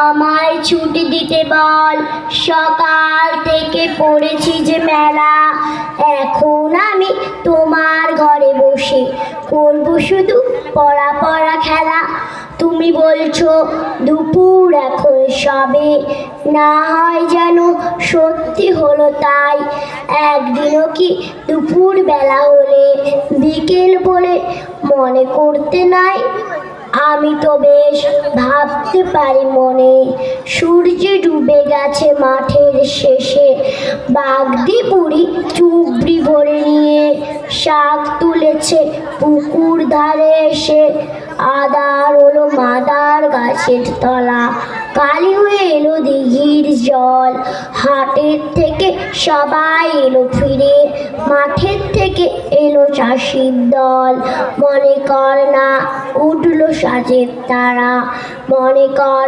আমায় ছুটি দিতে বল, সকাল থেকে পড়েছি যে মেলা। এখন আমি তোমার ঘরে বসে করব শুধু পড়া পড়া খেলা। তুমি বলছো দুপুর এখন সবে, না হয় যেন সত্যি হলো তাই। একদিনও কি দুপুর বেলা হলে বিকেল বলে মনে করতে নাই? আমি তো বেশ ভাবতে পারি মনে, সূর্য ডুবে গেছে মাঠের শেষে। বাগদি বুড়ি চুবড়ি ভরে নিয়ে শাক তুলেছে পুকুর ধারে এসে। আদার হলো মাদার গাছের তলা, কালি হয়ে এলো দিঘির জল। হাটের থেকে সবাই এলো ফিরে, মাঠের থেকে এলো চাষির দল। মনে কর না উঠলো সাজের তারা, মনে কর